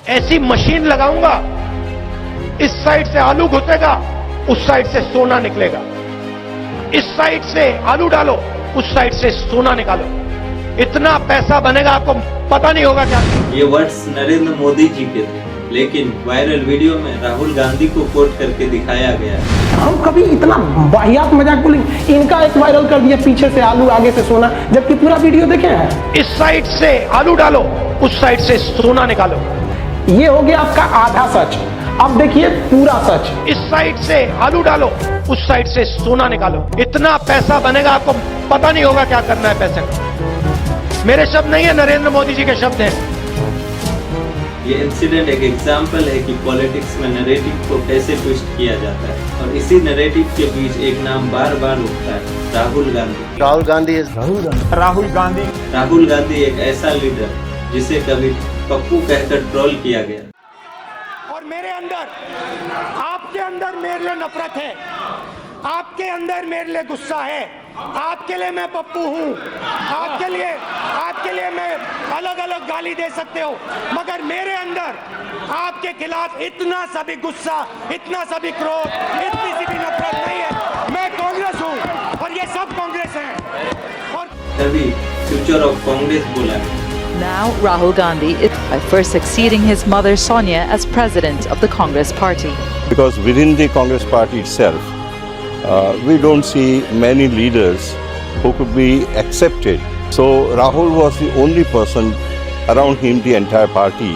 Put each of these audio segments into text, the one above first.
ऐसी मशीन लगाऊंगा, इस साइड से आलू घुसेगा, उस साइड से सोना निकलेगा। इस साइड से आलू डालो, उस साइड से सोना निकालो। इतना पैसा बनेगा आपको पता नहीं होगा क्या। ये वर्ड्स नरेंद्र मोदी जी के थे, लेकिन वायरल वीडियो में राहुल गांधी को कोट करके दिखाया गया। हम कभी इतना वाहियात मजाक बोलेंगे, इनका एक वायरल कर दिया, पीछे से आलू आगे से सोना, जबकि पूरा वीडियो देखे हैं। इस साइड से आलू डालो, उस साइड से सोना निकालो। ये हो गया आपका आधा सच, अब देखिए पूरा सच। इस साइड से आलू डालो, उस साइड से सोना निकालो। इतना पैसा बनेगा आपको पता नहीं होगा क्या करना है पैसे का। मेरे शब्द नहीं है, नरेंद्र मोदी जी के शब्द हैं। ये इंसिडेंट एक एग्जाम्पल है कि पॉलिटिक्स में नैरेटिव को कैसे ट्विस्ट किया जाता है, और इसी नैरेटिव के बीच एक नाम बार बार उठता है, राहुल गांधी। राहुल गांधी राहुल गांधी एक ऐसा लीडर जिसे कभी पप्पू कहकर ट्रोल किया गया। और मेरे अंदर, आपके अंदर मेरे लिए नफरत है, आपके अंदर मेरे लिए गुस्सा है। आपके लिए मैं पप्पू हूँ, आपके लिए मैं अलग अलग गाली दे सकते हो, मगर मेरे अंदर आपके खिलाफ इतना सा भी गुस्सा, इतना सा भी क्रोध, इतनी सी भी नफरत नहीं है। मैं कांग्रेस हूँ और ये सब कांग्रेस हैं। और तभी फ्यूचर ऑफ कांग्रेस बोला गया। Now Rahul Gandhi is by first succeeding his mother Sonia as president of the Congress party. Because within the Congress party itself, we don't see many leaders who could be accepted. So Rahul was the only person around whom the entire party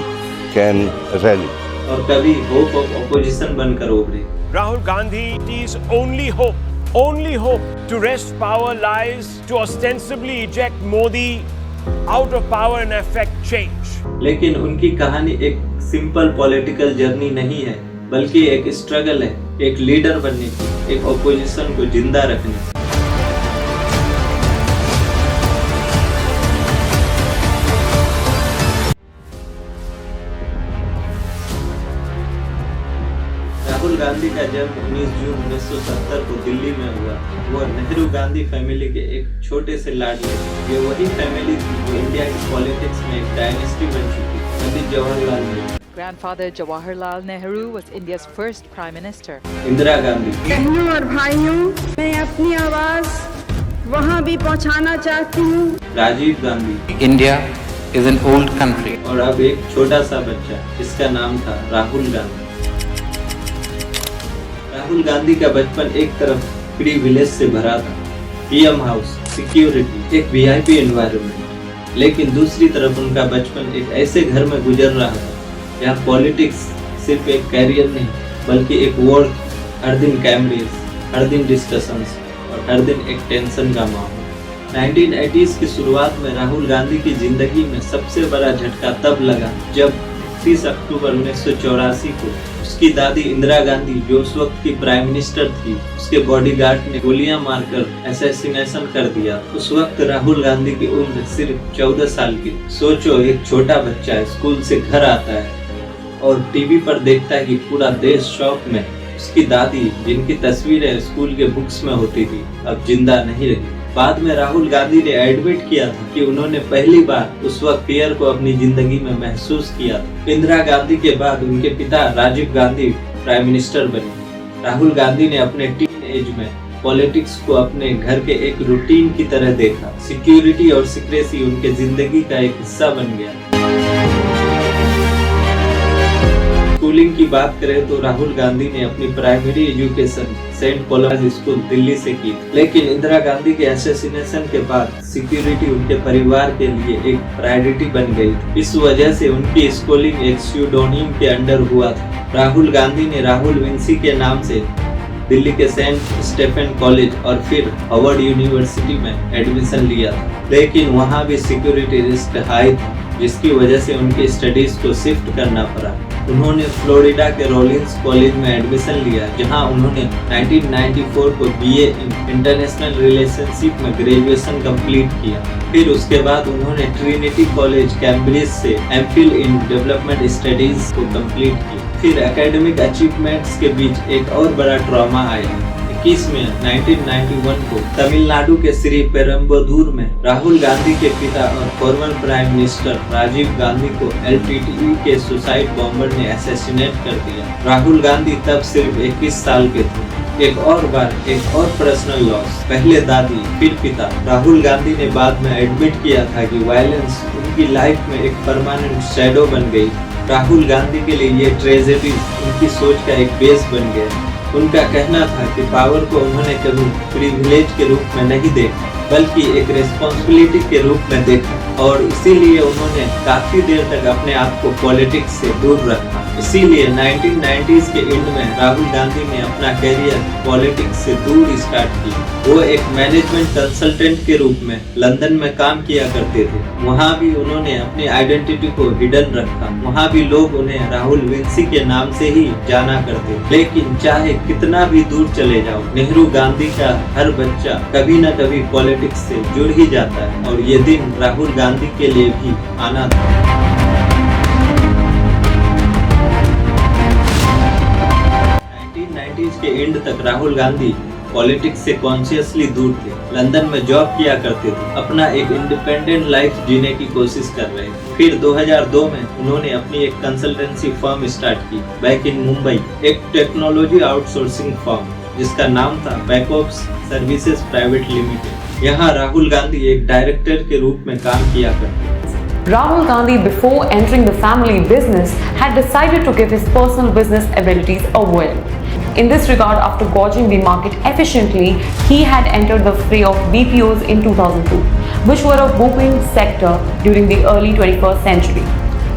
can rally. और कभी hope of opposition बनकर उभरे। Rahul Gandhi's only hope to wrest power lies to ostensibly eject Modi out of power and effect change. लेकिन उनकी कहानी एक simple political journey नहीं है, बल्कि एक स्ट्रगल है, एक लीडर बनने की, एक ऑपोजिशन को जिंदा रखने की। राहुल गांधी का जन्म 19 जून 1970 को दिल्ली में हुआ। वह नेहरू गांधी फैमिली के एक छोटे से लाडले। ये वही फैमिली थी जो इंडिया की पॉलिटिक्स में एक डायनेस्टी बन चुकी। Pandit Jawaharlal Nehru. Grandfather Jawaharlal Nehru was India's first prime minister. Indira Gandhi. बहनों और भाइयों, मैं अपनी आवाज वहाँ भी पहुँचाना चाहती हूँ। Rajiv Gandhi. India is an old country. और अब एक छोटा सा बच्चा, जिसका नाम था राहुल गांधी। राहुल गांधी का बचपन एक तरफ प्रिविलेज से भरा था, पीएम हाउस, सिक्योरिटी, एक वीआईपी एनवायरनमेंट, लेकिन दूसरी तरफ उनका बचपन एक ऐसे घर में गुजर रहा था जहाँ पॉलिटिक्स सिर्फ एक कैरियर नहीं, बल्कि एक वॉर, हर दिन कैमरेज, हर दिन डिस्कशंस और हर दिन एक टेंशन का माहौल। 1980s की शुरुआत में राहुल गांधी की जिंदगी में सबसे बड़ा झटका तब लगा जब 30 अक्टूबर 1984 को उसकी दादी इंदिरा गांधी, जो उस वक्त की प्राइम मिनिस्टर थी, उसके बॉडीगार्ड ने गोलियां मारकर असैसिनेशन कर दिया। उस वक्त राहुल गांधी की उम्र सिर्फ 14 साल की। सोचो, एक छोटा बच्चा स्कूल से घर आता है और टीवी पर देखता है कि पूरा देश शौक में उसकी दादी, जिनकी तस्वीरें स्कूल के बुक्स में होती थी, अब जिंदा नहीं रही। बाद में राहुल गांधी ने एडमिट किया था कि उन्होंने पहली बार उस वक्त फियर को अपनी जिंदगी में महसूस किया था। इंदिरा गांधी के बाद उनके पिता राजीव गांधी प्राइम मिनिस्टर बने। राहुल गांधी ने अपने टीन एज में पॉलिटिक्स को अपने घर के एक रूटीन की तरह देखा। सिक्योरिटी और सीक्रेसी उनके जिंदगी का एक हिस्सा बन गया। स्कूलिंग की बात करें तो राहुल गांधी ने अपनी primary education saint college school Delhi से की, लेकिन इंदिरा गांधी के असैसिनेशन के बाद सिक्योरिटी उनके परिवार के लिए एक प्रायोरिटी बन गई। इस वजह से उनकी स्कूलिंग एक स्यूडोनिम के अंडर हुआ था। राहुल गांधी ने राहुल विंसी के नाम से दिल्ली के सेंट स्टेफन कॉलेज और फिर हार्वर्ड यूनिवर्सिटी में एडमिशन लिया था, लेकिन वहाँ भी सिक्योरिटी रिस्क हाई था, जिसकी वजह से उनकी स्टडीज को शिफ्ट करना पड़ा। उन्होंने फ्लोरिडा के रॉलिंस कॉलेज में एडमिशन लिया, जहां उन्होंने 1994 को बीए इन इंटरनेशनल रिलेशनशिप में ग्रेजुएशन कंप्लीट किया। फिर उसके बाद उन्होंने ट्रिनिटी कॉलेज कैम्ब्रिज से एमफिल इन डेवलपमेंट स्टडीज को कंप्लीट किया। फिर एकेडमिक अचीवमेंट्स के बीच एक और बड़ा ट्रॉमा आया, 21 में 1991 को तमिलनाडु के श्री पेरम्बदूर में राहुल गांधी के पिता और former prime minister Rajiv Gandhi को LTTE के सुसाइड बॉम्बर ने असैसिनेट कर दिया। राहुल गांधी तब सिर्फ 21 साल के थे। एक और बार एक और पर्सनल लॉस, पहले दादी फिर पिता। राहुल गांधी ने बाद में एडमिट किया था कि वायलेंस उनकी लाइफ में एक परमानेंट शैडो बन गई। राहुल गांधी के लिए ये ट्रेजेडी उनकी सोच का एक बेस बन गया। उनका कहना था कि पावर को उन्होंने कभी प्रिविलेज के रूप में नहीं देखा, बल्कि एक रिस्पॉन्सिबिलिटी के रूप में देखा, और इसीलिए उन्होंने काफी देर तक अपने आप को पॉलिटिक्स से दूर रखा। इसीलिए 1990s के एंड में राहुल गांधी ने अपना करियर पॉलिटिक्स से दूर स्टार्ट किया। वो एक मैनेजमेंट कंसल्टेंट के रूप में लंदन में काम किया करते थे। वहाँ भी उन्होंने अपनी आइडेंटिटी को हिडन रखा। वहाँ भी लोग उन्हें राहुल विंसी के नाम से ही जाना करते। लेकिन चाहे कितना भी दूर चले जाओ, नेहरू गांधी का हर बच्चा कभी न कभी पॉलिटिक्स से जुड़ ही जाता है, और ये दिन राहुल गांधी के लिए भी आना था। 1990s के एंड तक राहुल गांधी पॉलिटिक्स से कॉन्शियसली दूर थे। लंदन में जॉब किया करते थे, अपना एक इंडिपेंडेंट लाइफ जीने की कोशिश कर रहे थे। फिर 2002 में उन्होंने अपनी एक कंसल्टेंसी फर्म स्टार्ट की बैक इन मुंबई, एक टेक्नोलॉजी आउटसोर्सिंग फर्म जिसका नाम था बैकऑप्स सर्विसेज प्राइवेट लिमिटेड। यहाँ राहुल गांधी एक डायरेक्टर के रूप में काम किया करते थे। Rahul Gandhi, before entering the family business, had decided to give his personal business abilities a whirl. In this regard, after gauging the market efficiently, he had entered the fray of BPOs in 2002, which were a booming sector during the early 21st century.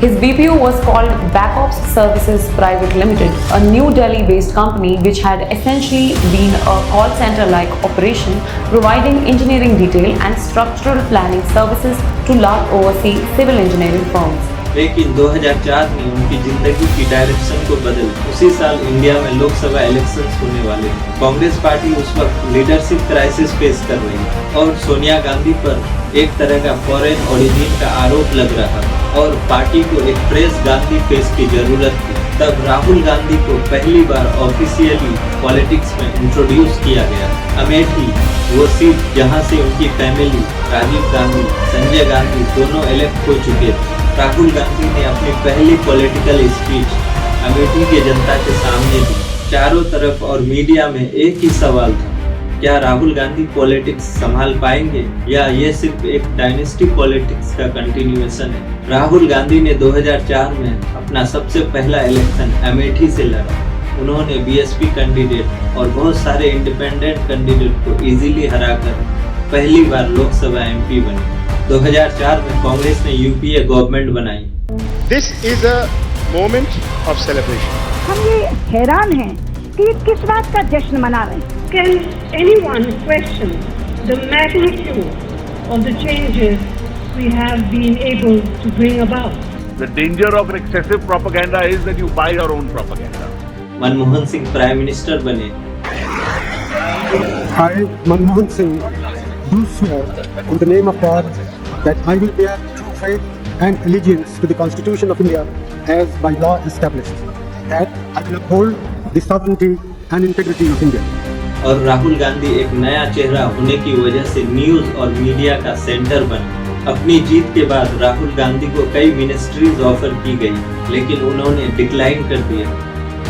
His BPO was called Backops Services Private Limited, a New Delhi-based company which had essentially been a call center-like operation, providing engineering detail and structural planning services to large overseas civil engineering firms. लेकिन 2004 में उनकी जिंदगी की direction को बदल। उसी साल India में लोकसभा इलेक्शंस होने वाले थे। कांग्रेस पार्टी उस वक्त लीडरशिप क्राइसिस फेस कर रही थी और सोनिया गांधी पर एक तरह का फॉरेन ओरिजिन का आरोप लग रहा था और पार्टी को एक फ्रेश गांधी फेस की जरूरत थी। तब राहुल गांधी को पहली बार ऑफिशियली पॉलिटिक्स में इंट्रोड्यूस किया गया। अमेठी, वो सीट जहां से उनकी फैमिली राजीव गांधी, संजय गांधी दोनों इलेक्ट हो चुके थे। राहुल गांधी ने अपनी पहली पॉलिटिकल स्पीच अमेठी की जनता के सामने दी। चारों तरफ और मीडिया में एक ही सवाल था, क्या राहुल गांधी पॉलिटिक्स संभाल पाएंगे या ये सिर्फ एक डायनेस्टी पॉलिटिक्स का कंटिन्यूएशन है। राहुल गांधी ने 2004 में अपना सबसे पहला इलेक्शन अमेठी से लड़ा। उन्होंने बीएसपी कैंडिडेट और बहुत सारे इंडिपेंडेंट कैंडिडेट को इजीली हराकर पहली बार लोकसभा एमपी बने। 2004 में कांग्रेस ने यूपीए गवर्नमेंट बनाई। This is a moment of celebration. हम ये हैरान हैं कि किस बात का जश्न मना रहे हैं। Can anyone question the magnitude of the changes we have been able to bring about? The danger of excessive propaganda is that you buy your own propaganda. Manmohan Singh prime minister बने। I, Manmohan Singh, do swear in the name of God that I will bear true faith and allegiance to the Constitution of India as by law established, that I will uphold the sovereignty and integrity of India. और राहुल गांधी एक नया चेहरा होने की वजह से news और media का सेंटर बने। अपनी जीत के बाद राहुल गांधी को कई मिनिस्ट्रीज ऑफर की गई, लेकिन उन्होंने डिक्लाइन कर दिया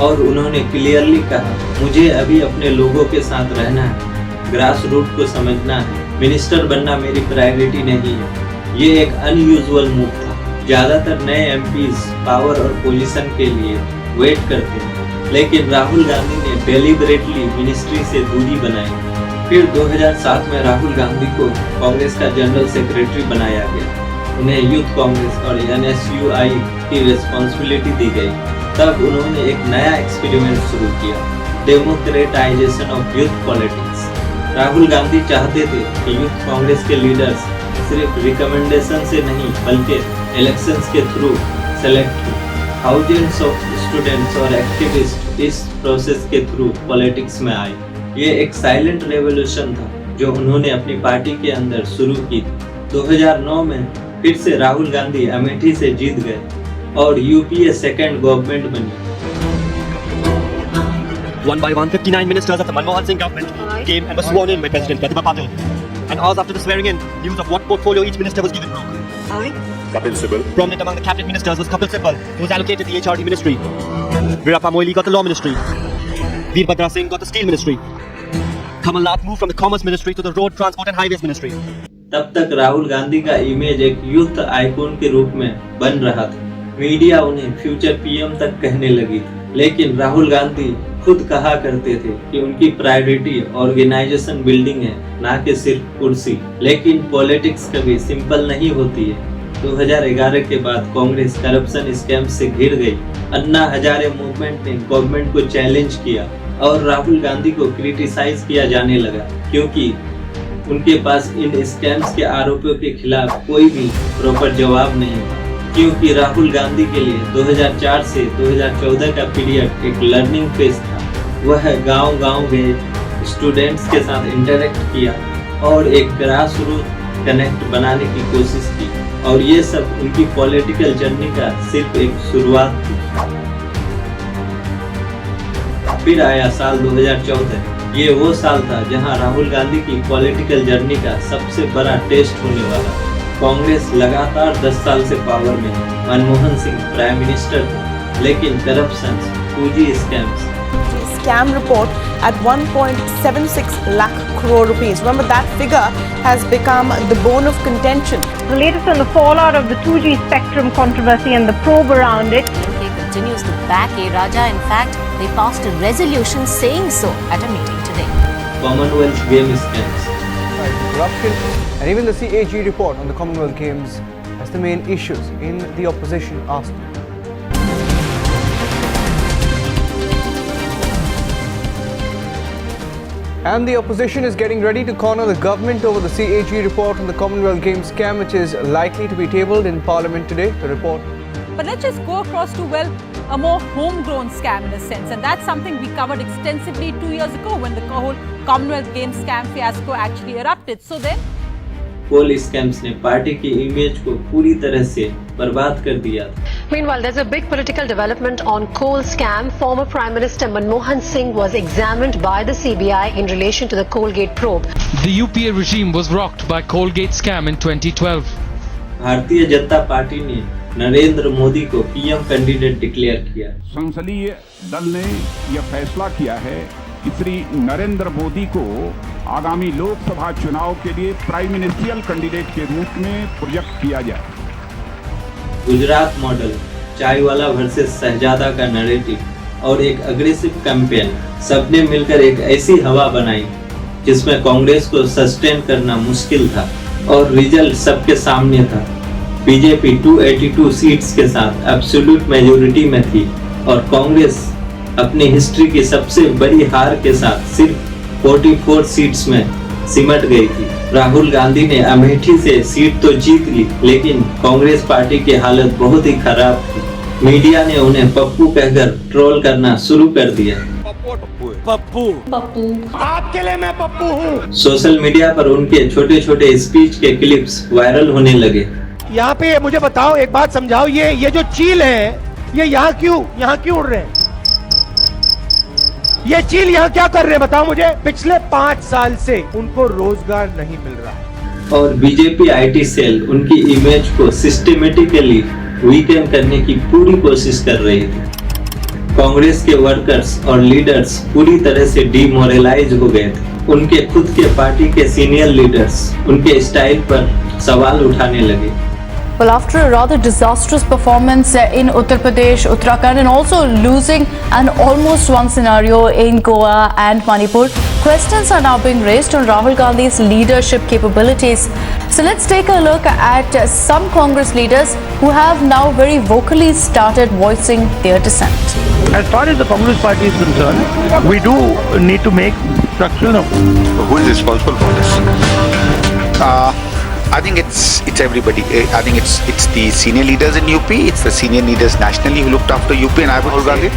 और उन्होंने क्लियरली कहा, मुझे अभी अपने लोगों के साथ रहना है, ग्रास रूट को समझना है, मिनिस्टर बनना मेरी प्रायोरिटी नहीं है। ये एक अनयूजुअल मूव था। ज्यादातर नए एमपीज पावर और पोजीशन के लिए वेट करते हैं, लेकिन राहुल गांधी ने डेलिबरेटली मिनिस्ट्री से दूरी बनाई। फिर 2007 में राहुल गांधी को कांग्रेस का जनरल सेक्रेटरी बनाया गया। उन्हें यूथ कांग्रेस और NSUI की रिस्पॉन्सिबिलिटी दी गई। तब उन्होंने एक नया एक्सपेरिमेंट शुरू किया, democratisation of youth politics. Rahul Gandhi चाहते थे कि यूथ कांग्रेस के लीडर्स सिर्फ रिकमेंडेशन से नहीं बल्कि इलेक्शंस के थ्रू सेलेक्ट हो। थाउजेंड्स ऑफ स्टूडेंट्स और एक्टिविस्ट इस प्रोसेस के थ्रू पॉलिटिक्स में आए। ये एक साइलेंट रेवोल्यूशन था जो उन्होंने अपनी पार्टी के अंदर शुरू की। 2009 में फिर से राहुल गांधी अमेठी से जीत गए और यूपीए सेकेंड गवर्नमेंट बनी। One by one, 59 ministers of the Manmohan Singh government came and were sworn in by President Pratibha Patil. And hours after the swearing in, news of what portfolio each minister was given broke. Kapil Sibal. Prominent among the cabinet ministers was Kapil Sibal, who was allocated the HRD ministry. Veerappa Moily got the law ministry. Veerbhadra Singh got the steel ministry. Kamal Nath moved from the commerce ministry to the road transport and highways ministry. तब तक राहुल गांधी का image एक youth icon के रूप में बन रहा था। मीडिया उन्हें फ्यूचर पीएम तक कहने लगी थी। लेकिन राहुल गांधी खुद कहा करते थे कि उनकी प्रायोरिटी ऑर्गेनाइजेशन बिल्डिंग है, ना कि सिर्फ कुर्सी। लेकिन पॉलिटिक्स कभी सिंपल नहीं होती है। 2011 के बाद कांग्रेस करप्शन स्कैम से घिर गई। अन्ना हजारे मूवमेंट ने गवर्नमेंट को चैलेंज किया और राहुल गांधी को क्रिटिसाइज किया जाने लगा, क्योंकि उनके पास इन स्कैम्स के आरोपों के खिलाफ कोई भी प्रॉपर जवाब नहीं था। क्योंकि राहुल गांधी के लिए 2004 से 2014 का पीरियड एक लर्निंग फेज था। वह गांव-गांव गए, स्टूडेंट्स के साथ इंटरेक्ट किया और एक ग्रास रूट कनेक्ट बनाने की कोशिश की, और ये सब उनकी पॉलिटिकल जर्नी का सिर्फ एक शुरुआत थी। फिर आया साल 2014। ये वो साल था जहां राहुल गांधी की पॉलिटिकल जर्नी का सबसे बड़ा टेस्ट होने वाला। कांग्रेस लगातार 10 साल से पावर में है। मनमोहन सिंह प्राइम मिनिस्टर थे, लेकिन corruption, 2G scams, scam report at 1.76 lakh crore rupees. Remember, that figure has become the bone of contention. The latest on the fallout of the 2G spectrum controversy and the probe around it. MK continues to back A. Raja. In fact, they passed a resolution saying so at a meeting today. Commonwealth Game scams, corruption, and even the CAG report on the Commonwealth Games as the main issues in the opposition arsenal. And the opposition is getting ready to corner the government over the CAG report on the Commonwealth Games scam, which is likely to be tabled in Parliament today. The report. But let's just go across to, well, a more homegrown scam in a sense. And that's something we covered extensively 2 years ago when the whole Commonwealth Games scam fiasco actually erupted. So then, coal scams ने party की image को पूरी तरह से बर्बाद कर दिया था। Meanwhile, there's a big political development on coal scam. Former Prime Minister Manmohan Singh was examined by the CBI in relation to the Coalgate probe. The UPA regime was rocked by Coalgate scam in 2012. Bharatiya Janata party ने नरेंद्र मोदी को PM candidate declare किया। संसदीय दल ने यह फैसला किया है कि श्री नरेंद्र मोदी को आगामी लोकसभा चुनाव के लिए प्राइम मिनिस्ट्रियल कैंडिडेट के रूप में प्रोजेक्ट किया जाए। गुजरात मॉडल, चायवाला वर्सेस शहजादा का नैरेटिव और एक अग्रेसिव कैंपेन, सबने मिलकर एक ऐसी हवा बनाई जिसमें कांग्रेस को सस्टेन करना मुश्किल था और रिजल्ट सबके सामने था। बीजेपी 282 सीट्स के साथ एब्सोल्यूट मेजॉरिटी में थी और कांग्रेस अपनी हिस्ट्री की सबसे बड़ी हार के साथ सिर्फ 44 सीट्स में सिमट गई थी। राहुल गांधी ने अमेठी से सीट तो जीत ली, लेकिन कांग्रेस पार्टी की हालत बहुत ही खराब थी। मीडिया ने उन्हें पप्पू कहकर ट्रोल करना शुरू कर दिया। पप्पू पप्पू, आपके लिए मैं पप्पू हूँ। सोशल मीडिया पर उनके छोटे छोटे स्पीच के क्लिप्स वायरल होने लगे। यहाँ पे मुझे बताओ, एक बात समझाओ, ये जो चील है, ये यहाँ क्यों उड़ रहे हैं? ये चील यहाँ क्या कर रहे हैं बताओ मुझे? पिछले 5 साल से उनको रोजगार नहीं मिल रहा है। और बीजेपी आईटी सेल उनकी इमेज को सिस्टेमेटिकली वीकन करने की पूरी कोशिश कर रही थी। कांग्रेस के वर्कर्स और लीडर्स पूरी तरह से डिमोरलाइज हो गए थे। उनके खुद के पार्टी के सीनियर लीडर्स उनके स्टाइल पर सवाल उठाने लगे। Well, after a rather disastrous performance in Uttar Pradesh, Uttarakhand, and also losing an almost won scenario in Goa and Manipur, questions are now being raised on Rahul Gandhi's leadership capabilities. So let's take a look at some Congress leaders who have now very vocally started voicing their dissent. As far as the Congress party is concerned, we do need to make structural. Who is responsible for this? I think it's everybody. I think it's the senior leaders in UP, it's the senior leaders nationally who looked after UP, and I would say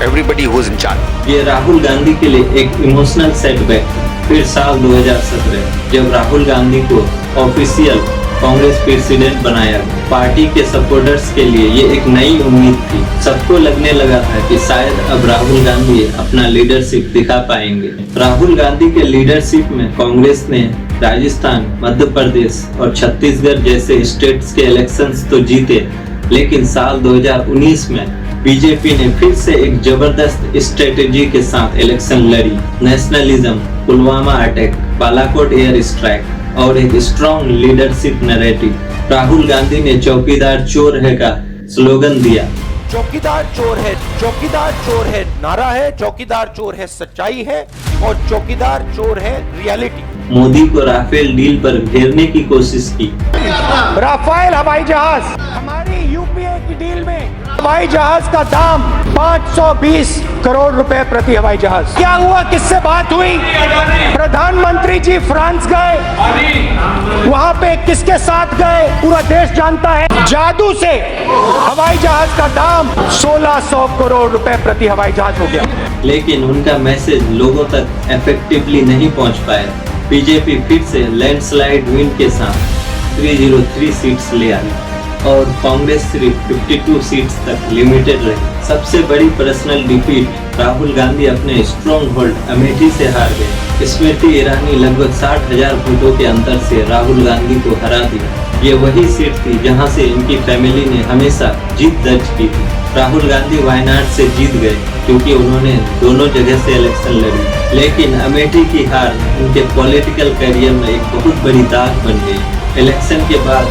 everybody who is in charge. ये राहुल गांधी के लिए एक emotional setback था। फिर साल 2017 जब राहुल गांधी को official Congress president बनाया गया। पार्टी के सपोर्टर्स के लिए ये एक नई उम्मीद थी। सबको लगने लगा था कि शायद अब राहुल गांधी अपना लीडरशिप दिखा पाएंगे। राहुल गांधी के लीडरशिप में कांग्रेस ने राजस्थान, मध्य प्रदेश और छत्तीसगढ़ जैसे स्टेट्स के इलेक्शंस तो जीते, लेकिन साल 2019 में बीजेपी ने फिर से एक जबरदस्त स्ट्रेटेजी के साथ इलेक्शन लड़ी। Nationalism, Pulwama attack, Balakot air strike और एक strong leadership narrative. Rahul Gandhi ने चौकीदार चोर है का स्लोगन दिया। चौकीदार चोर है नारा है, चौकीदार चोर है सच्चाई है और चौकीदार चोर है रियलिटी। मोदी को राफेल डील पर घेरने की कोशिश की। राफेल हवाई जहाज, हमारी यूपीए की डील में हवाई जहाज का दाम 520 करोड़ रुपए प्रति हवाई जहाज। क्या हुआ, किससे बात हुई? प्रधानमंत्री जी फ्रांस गए, वहां पे किसके साथ गए पूरा देश जानता है। जादू से हवाई जहाज का दाम 1600 करोड़ रुपए प्रति हवाई जहाज हो गया। लेकिन उनका मैसेज लोगों तक इफेक्टिवली नहीं पहुंच पाया। बीजेपी फिर से लैंडस्लाइड विन के साथ 303 सीट्स ले आई और कांग्रेस सिर्फ 52 सीट्स तक लिमिटेड रही। सबसे बड़ी पर्सनल डिफीट, राहुल गांधी अपने स्ट्रॉन्ग होल्ड अमेठी से हार गए। स्मृति ईरानी लगभग 60,000 वोटों के अंतर से राहुल गांधी को हरा दिया। ये वही सीट थी जहां से इनकी फैमिली ने हमेशा जीत दर्ज की थी। राहुल गांधी वायनाड से जीत गए क्योंकि उन्होंने दोनों जगह से इलेक्शन लड़ी, लेकिन अमेठी की हार उनके पॉलिटिकल करियर में एक बहुत बड़ी दाग बन गई। इलेक्शन के बाद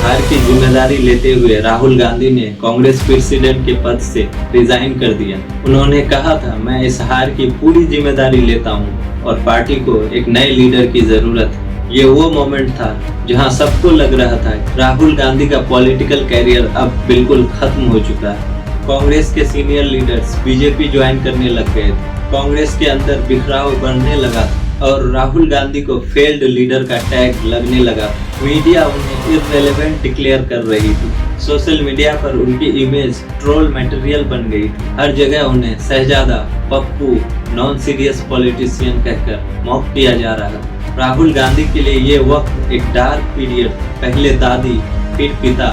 हार की जिम्मेदारी लेते हुए राहुल गांधी ने कांग्रेस प्रेसिडेंट के पद से रिजाइन कर दिया। उन्होंने कहा था, मैं इस हार की पूरी जिम्मेदारी लेता हूं और पार्टी को एक नए लीडर की जरूरत है। ये वो मोमेंट था जहां सबको लग रहा था राहुल गांधी का पॉलिटिकल कैरियर अब बिल्कुल खत्म हो चुका है। कांग्रेस के सीनियर लीडर्स बीजेपी ज्वाइन करने लग गए थे। कांग्रेस के अंदर बिखराव बढ़ने लगा था और राहुल गांधी को फेल्ड लीडर का टैग लगने लगा। मीडिया उन्हें इररिलेवेंट डिक्लेयर कर रही थी। सोशल मीडिया पर उनकी इमेज ट्रोल मटेरियल बन गई थी। हर जगह उन्हें शहजादा, पप्पू, नॉन सीरियस पॉलिटिशियन कहकर मॉक किया जा रहा था। राहुल गांधी के लिए ये वक्त एक डार्क पीरियड, पहले दादी फिर पिता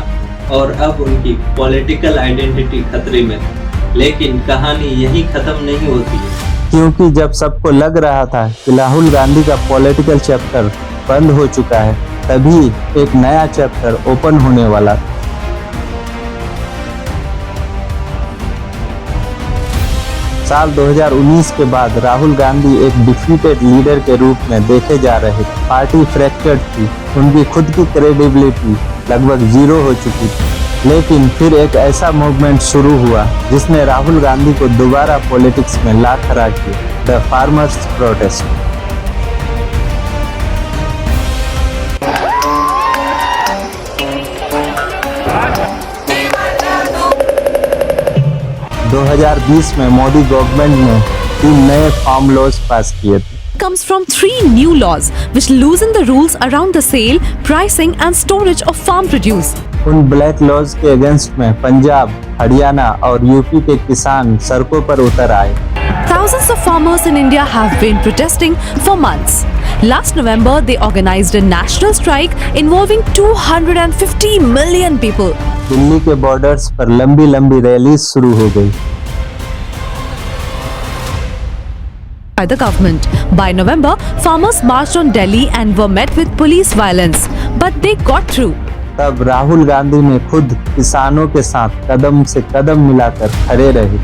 और अब उनकी पॉलिटिकल आइडेंटिटी खतरे में थी। लेकिन कहानी यही खत्म नहीं होती है, क्योंकि जब सबको लग रहा था कि राहुल गांधी का पॉलिटिकल चैप्टर बंद हो चुका है, तभी एक नया चैप्टर ओपन होने वाला था। साल 2019 के बाद राहुल गांधी एक डिफीटेड लीडर के रूप में देखे जा रहे थे। पार्टी फ्रैक्चर्ड थी, उनकी खुद की क्रेडिबिलिटी लगभग जीरो हो चुकी थी। लेकिन फिर एक ऐसा मूवमेंट शुरू हुआ जिसने राहुल गांधी को दोबारा पॉलिटिक्स में ला खड़ा किया, द फार्मर्स प्रोटेस्ट। – 2020 में मोदी गवर्नमेंट ने 3 नए फार्म लॉज पास किए थे। Comes from 3 new laws which loosen the rules around the sale, pricing and storage of farm produce. उन ब्लैक लॉज के अगेंस्ट में पंजाब, हरियाणा और यूपी के किसान सड़कों पर उतर आए। Thousands of farmers in India have been protesting for months. Last November, they organized a national strike involving 250 million people. Delhi के बॉर्डर्स पर लंबी रैली शुरू हो गई। By the government. By November, farmers marched on Delhi and were met with police violence, but they got through. तब राहुल गांधी ने खुद किसानों के साथ कदम से कदम मिलाकर खड़े रहे।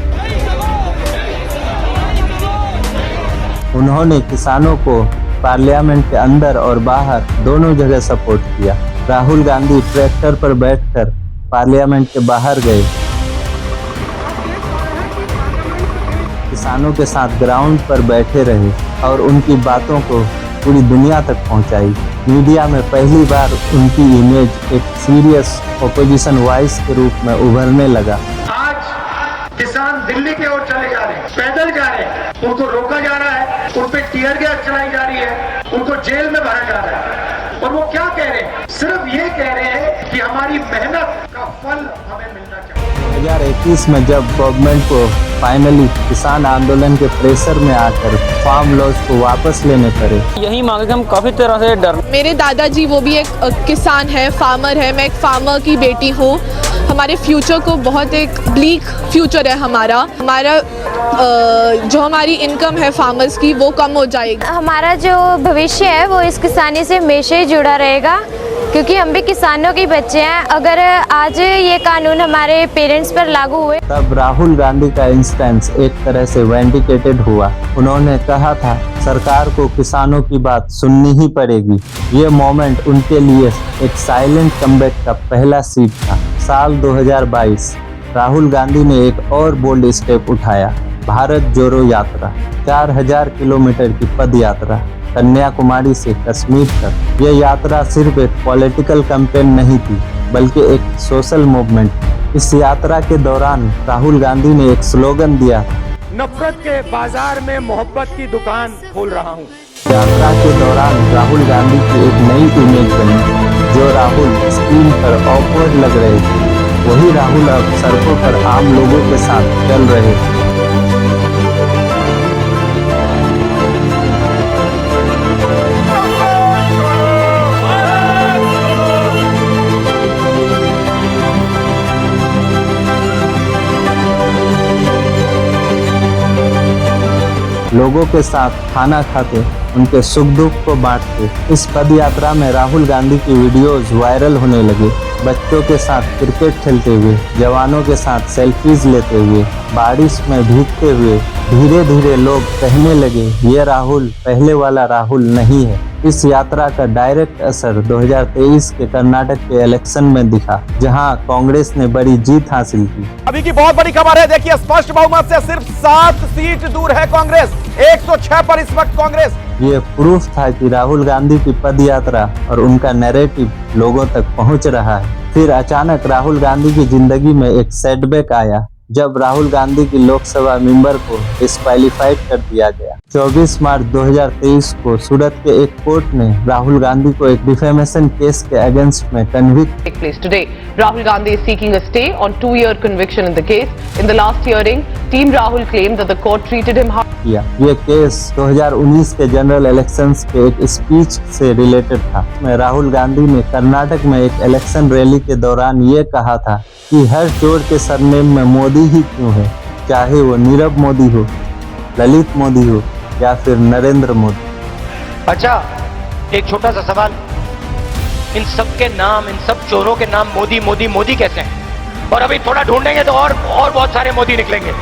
उन्होंने किसानों को पार्लियामेंट के अंदर और बाहर दोनों जगह सपोर्ट किया। राहुल गांधी ट्रैक्टर पर बैठकर पार्लियामेंट के बाहर गए, किसानों के साथ ग्राउंड पर बैठे रहे और उनकी बातों को पूरी दुनिया तक पहुंचाई। मीडिया में पहली बार उनकी इमेज एक सीरियस ओपोजिशन वॉइस के रूप में उभरने लगा। आज किसान दिल्ली की ओर चले जा रहे हैं, पैदल जा रहे हैं, उनको रोका जा रहा है, उन पे टीयर गैस चलाई जा रही है, उनको जेल में भरा जा रहा है। और वो क्या कह रहे हैं? सिर्फ ये कह रहे हैं कि हमारी मेहनत का फल हमें मिलना चाहिए। 2021 में जब गवर्नमेंट को फाइनली किसान आंदोलन के प्रेशर में आकर फार्म लॉज को वापस लेने पड़े, यही मांगे हम काफी तरह से डर। मेरे दादाजी वो भी एक किसान है, फार्मर है, मैं एक फार्मर की बेटी हूँ। हमारे फ्यूचर को बहुत एक ब्लीक फ्यूचर है हमारा जो हमारी इनकम है फार्मर्स की वो कम हो जाएगी। हमारा जो भविष्य है वो इस किसानी से हमेशा ही जुड़ा रहेगा, क्योंकि हम भी किसानों के बच्चे हैं। अगर आज ये कानून हमारे पेरेंट्स पर लागू हुए तब राहुल गांधी का इंस्टेंस एक तरह से विंडिकेटेड हुआ। उन्होंने कहा था सरकार को किसानों की बात सुननी ही पड़ेगी। ये मोमेंट उनके लिए एक साइलेंट कमबैक का पहला सीड था। साल 2022 राहुल गांधी ने एक और बोल्ड स्टेप उठाया, भारत जोड़ो यात्रा। 4000 किलोमीटर की पद यात्रा कन्याकुमारी से कश्मीर तक। यह यात्रा सिर्फ एक पॉलिटिकल कैंपेन नहीं थी, बल्कि एक सोशल मूवमेंट। इस यात्रा के दौरान राहुल गांधी ने एक स्लोगन दिया, नफरत के बाजार में मोहब्बत की दुकान खोल रहा हूँ। यात्रा के दौरान राहुल गांधी की एक नई इमेज बनी। जो राहुल स्क्रीन पर ऑकवर्ड लग रहे थे, वही राहुल अब सड़कों पर आम लोगों के साथ चल रहे थे। लोगों के साथ खाना खाते, उनके सुख दुख को बांटते। इस पद यात्रा में राहुल गांधी की वीडियोस वायरल होने लगे। बच्चों के साथ क्रिकेट खेलते हुए, जवानों के साथ सेल्फीज लेते हुए, बारिश में भीगते हुए। धीरे धीरे लोग कहने लगे, ये राहुल पहले वाला राहुल नहीं है। इस यात्रा का डायरेक्ट असर 2023 के कर्नाटक के इलेक्शन में दिखा, जहां कांग्रेस ने बड़ी जीत हासिल की। अभी की बहुत बड़ी खबर है, देखिए स्पष्ट बहुमत से सिर्फ 7 सीट दूर है कांग्रेस। 106 पर इस वक्त कांग्रेस। ये प्रूफ था कि राहुल गांधी की पद यात्रा और उनका नैरेटिव लोगों तक पहुंच रहा है। फिर अचानक राहुल गांधी की जिंदगी में एक सेटबैक आया, जब राहुल गांधी की लोकसभा मेंबर को डिस्क्वालीफाइड कर दिया गया। 24 मार्च 2023 को सूरत के एक कोर्ट ने राहुल गांधी को एक डिफेमेशन केस के अगेंस्ट में convict Take place today. Rahul Gandhi is seeking a stay on 2-year conviction in the case. In the last hearing, Team Rahul claimed that the court treated him किया। ये case 2019 के general elections के एक speech से related था। में राहुल गांधी ने कर्नाटक में एक इलेक्शन रैली के दौरान ये कहा था कि हर चोर के सरनेम में मोदी ही क्यों है, चाहे वो नीरव मोदी हो, ललित मोदी हो या फिर नरेंद्र मोदी। अच्छा, एक छोटा सा सवाल, इन सब के नाम, इन सब चोरों के नाम मोदी मोदी मोदी कैसे हैं? और अभी थोड़ा ढूंढेंगे तो और बहुत सारे मोदी निकलेंगे।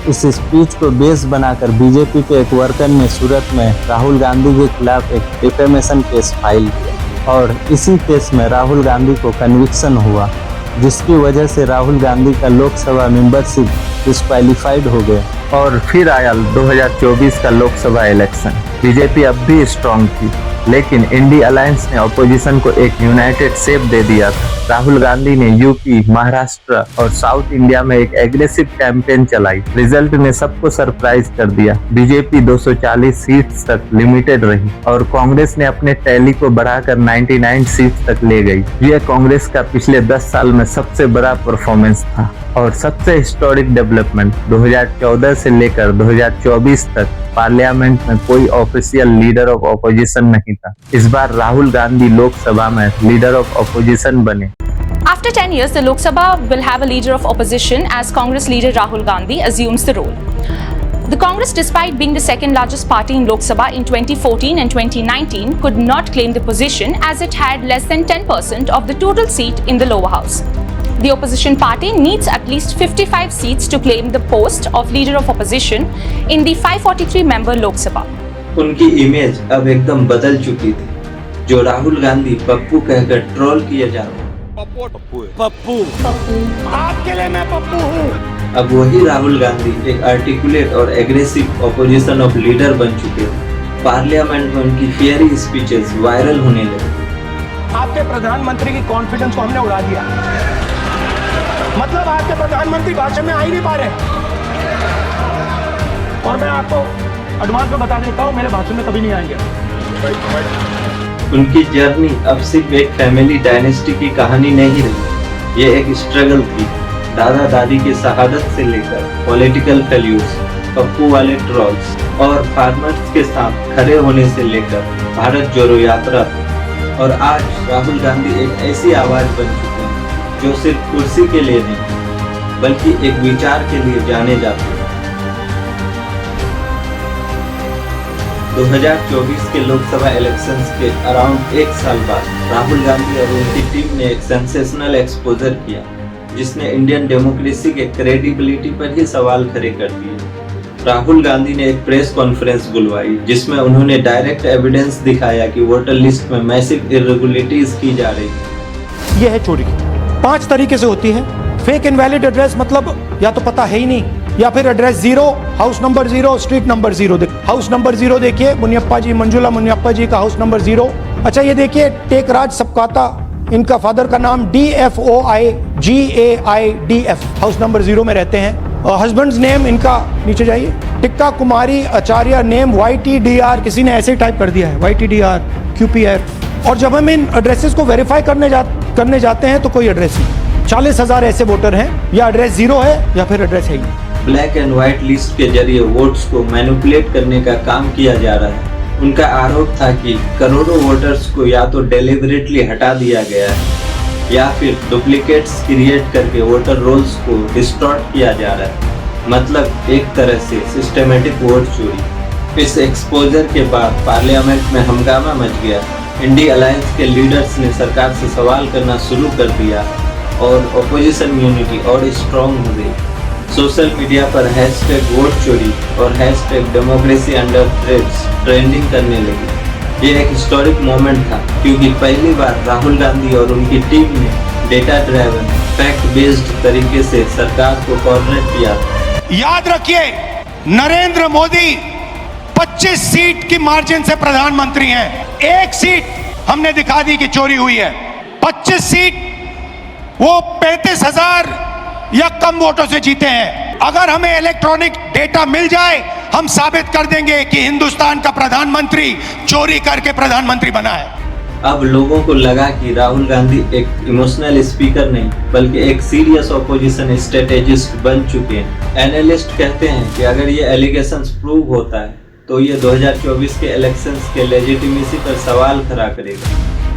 इस स्पीच को बेस बनाकर बीजेपी के एक वर्कर ने सूरत में राहुल गांधी के खिलाफ एक डिफेमेशन केस फाइल किया और इसी केस में राहुल गांधी को कन्विक्शन हुआ, जिसकी वजह से राहुल गांधी का लोकसभा मेंबरशिप डिस्क्वालीफाइड हो गया। और फिर आया 2024 का लोकसभा इलेक्शन। बीजेपी अब भी स्ट्रांग थी, लेकिन इंडी अलायंस ने ऑपोजिशन को एक यूनाइटेड शेप दे दिया था। राहुल गांधी ने यूपी, महाराष्ट्र और साउथ इंडिया में एक एग्रेसिव कैंपेन चलाई। रिजल्ट ने सबको सरप्राइज कर दिया। बीजेपी 240 सीट्स तक लिमिटेड रही और कांग्रेस ने अपने टैली को बढ़ाकर 99 सीट्स तक ले गई। यह कांग्रेस का पिछले 10 साल में सबसे बड़ा परफॉर्मेंस था और सबसे हिस्टोरिक डेवलपमेंट। 2014 से लेकर 2024 तक पार्लियामेंट में कोई ऑफिशियल लीडर ऑफ ऑपोजिशन नहीं था। इस बार राहुल गांधी लोकसभा में लीडर ऑफ ऑपोजिशन बने। After 10 years, the Lok Sabha will have a leader of opposition as Congress leader Rahul Gandhi assumes the role. The Congress, despite being the second largest party in Lok Sabha in 2014 and 2019, could not claim the position as it had less than 10% of the total seat in the lower house. The opposition party needs at least 55 seats to claim the post of leader of opposition in the 543-member Lok Sabha. उनकी image अब एकदम बदल चुकी थी। जो राहुल गांधी पप्पू कहकर troll किए जा रहे, पप्पू आपके लिए मैं पप्पू हूँ। अब वही राहुल गांधी एक आर्टिकुलेट और एग्रेसिव ऑपोजिशन ऑफ लीडर बन चुके हैं। पार्लियामेंट में उनकी फियरी स्पीचेस वायरल होने लगी। आपके प्रधानमंत्री की कॉन्फिडेंस को हमने उड़ा दिया। मतलब आपके प्रधानमंत्री भाषण में आ ही नहीं पा रहे। और मैं आपको एडवांस में बता देता हूँ, मेरे भाषण में कभी नहीं आएंगे। उनकी जर्नी अब सिर्फ एक फैमिली डायनेस्टी की कहानी नहीं रही, ये एक स्ट्रगल थी। दादा दादी की शहादत से लेकर पॉलिटिकल फेल्यूर्स, पप्पू वाले ट्रॉल्स और फार्मर्स के साथ खड़े होने से लेकर भारत जोड़ो यात्रा, और आज राहुल गांधी एक ऐसी आवाज बन चुके हैं जो सिर्फ कुर्सी के लिए नहीं बल्कि एक विचार के लिए जाने जाते हैं। 2024 के लोकसभा इलेक्शंस के अराउंड एक साल बाद राहुल गांधी और उनकी टीम ने एक सेंसेशनल एक्सपोजर किया जिसने इंडियन डेमोक्रेसी के क्रेडिबिलिटी पर ही सवाल खड़े कर दिए। राहुल गांधी ने एक प्रेस कॉन्फ्रेंस बुलवाई जिसमें उन्होंने डायरेक्ट एविडेंस दिखाया कि वोटर लिस्ट में मैसिव इरेगुलरिटीज की जा रही है। ये है चोरी 5 तरीके से होती है। फेक इनवैलिड एड्रेस मतलब या तो पता है ही नहीं, या फिर address 0, house number 0, street number 0। House number 0 देखिए, मुनियप्पा जी, मंजुला मुनियप्पा जी का हाउस नंबर 0। अच्छा ये देखिए, टेकराज सबकाता, इनका फादर का नाम DFOIGAIDF, हाउस नंबर 0 में रहते हैं। हस्बैंड्स नेम इनका, नीचे जाइए, टिक्का कुमारी आचार्य, नेम YTDR, किसी ने ऐसे टाइप कर दिया है YTDR QPR। और जब हम इन एड्रेसेस को वेरीफाई करने जाते हैं तो कोई एड्रेस नहीं। 40,000 ऐसे वोटर हैं, या एड्रेस 0 है या फिर एड्रेस है ही। ब्लैक एंड व्हाइट लिस्ट के जरिए वोट्स को मैनिपुलेट करने का काम किया जा रहा है। उनका आरोप था कि करोड़ों वोटर्स को या तो डेलिबरेटली हटा दिया गया है या फिर डुप्लीकेट्स क्रिएट करके वोटर रोल्स को डिस्टॉर्ट किया जा रहा है, मतलब एक तरह से सिस्टमेटिक वोट चोरी। इस एक्सपोजर के बाद पार्लियामेंट में हंगामा मच गया। इंडी अलायंस के लीडर्स ने सरकार से सवाल करना शुरू कर दिया और ऑपोजिशन यूनिटी और स्ट्रॉन्ग हो गई। सोशल मीडिया पर हैशटैग वोट चोरी और hashtag democracy under threats trending करने लगी। ये एक हिस्टोरिक मोमेंट था क्योंकि पहली बार राहुल गांधी और उनकी टीम ने डेटा ड्राइवन, फैक्ट बेस्ड तरीके से सरकार को कॉर्नर किया। याद रखिए, नरेंद्र मोदी 25 सीट की मार्जिन से प्रधानमंत्री हैं। एक सीट हमने दिखा दी कि चोरी हुई है। 25 सीट वो 35,000 या कम वोटों से जीते हैं। अगर हमें इलेक्ट्रॉनिक डेटा मिल जाए, हम साबित कर देंगे कि हिंदुस्तान का प्रधानमंत्री चोरी करके प्रधानमंत्री बना है। अब लोगों को लगा कि राहुल गांधी एक इमोशनल स्पीकर नहीं बल्कि एक सीरियस ऑपोजिशन स्ट्रेटेजिस्ट बन चुके हैं। एनालिस्ट कहते हैं कि अगर ये एलिगेशंस प्रूव होता है तो ये 2024 के इलेक्शंस के लेजिटिमेसी पर सवाल खड़ा करेगा।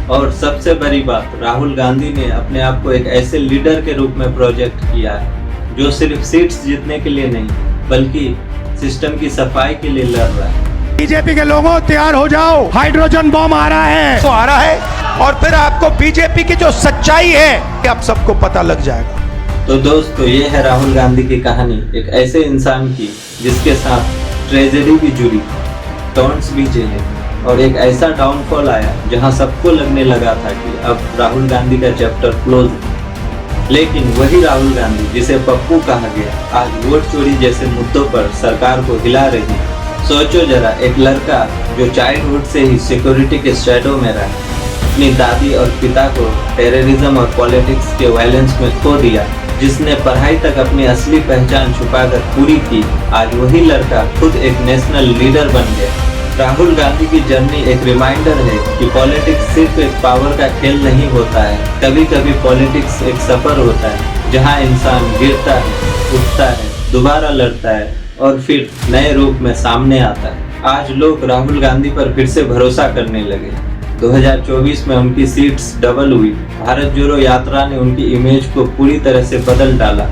और सबसे बड़ी बात, राहुल गांधी ने अपने आप को एक ऐसे लीडर के रूप में प्रोजेक्ट किया है जो सिर्फ सीट्स जीतने के लिए नहीं बल्कि सिस्टम की सफाई के लिए लड़ रहा है। बीजेपी के लोगों तैयार हो जाओ, हाइड्रोजन बम आ रहा है, तो आ रहा है, और फिर आपको बीजेपी की जो सच्चाई है आप सबको पता लग जाएगा। तो दोस्तों, ये है राहुल गांधी की कहानी, एक ऐसे इंसान की जिसके साथ ट्रेजेडी भी जुड़ी, टॉन्ट्स भी झेले और एक ऐसा डाउनफॉल आया जहां सबको लगने लगा था कि अब राहुल गांधी का चैप्टर क्लोज है। लेकिन वही राहुल गांधी जिसे पप्पू कहा गया आज वोट चोरी जैसे मुद्दों पर सरकार को हिला रही है। सोचो जरा, एक लड़का जो चाइल्डहुड से ही सिक्योरिटी के शैडो में रहा, अपनी दादी और पिता को टेररिज्म और पॉलिटिक्स के वायलेंस में खो दिया, जिसने पढ़ाई तक अपनी असली पहचान छुपाकर पूरी की, आज वही लड़का खुद एक नेशनल लीडर बन गया। राहुल गांधी की जर्नी एक रिमाइंडर है कि पॉलिटिक्स सिर्फ एक पावर का खेल नहीं होता है। कभी कभी पॉलिटिक्स एक सफर होता है जहां इंसान गिरता है, उठता है, दोबारा लड़ता है और फिर नए रूप में सामने आता है। आज लोग राहुल गांधी पर फिर से भरोसा करने लगे। 2024 में उनकी सीट्स डबल हुई। भारत जोड़ो यात्रा ने उनकी इमेज को पूरी तरह से बदल डाला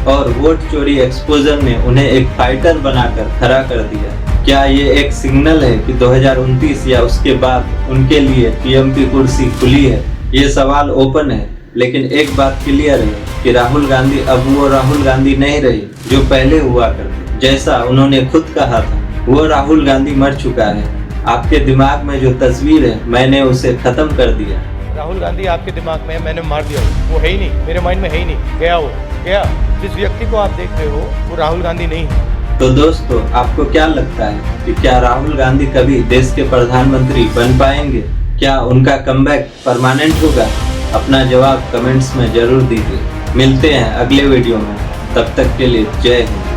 और वोट चोरी एक्सपोजर ने उन्हें एक फाइटर बनाकर खड़ा कर दिया। क्या ये एक सिग्नल है कि 2029 या उसके बाद उनके लिए पीएम की कुर्सी खुली है? ये सवाल ओपन है, लेकिन एक बात क्लियर है कि राहुल गांधी अब वो राहुल गांधी नहीं रही जो पहले हुआ करते। जैसा उन्होंने खुद कहा था, वो राहुल गांधी मर चुका है। आपके दिमाग में जो तस्वीर है, मैंने उसे खत्म कर दिया। राहुल गांधी आपके दिमाग में है, मैंने मार दिया, वो है ही नहीं, मेरे माइंड में है ही नहीं, गया वो गया। जिस व्यक्ति को आप देख रहे हो वो राहुल गांधी नहीं है। तो दोस्तों, आपको क्या लगता है कि क्या राहुल गांधी कभी देश के प्रधानमंत्री बन पाएंगे? क्या उनका कमबैक परमानेंट होगा? अपना जवाब कमेंट्स में जरूर दीजिए। मिलते हैं अगले वीडियो में, तब तक के लिए जय हिंद।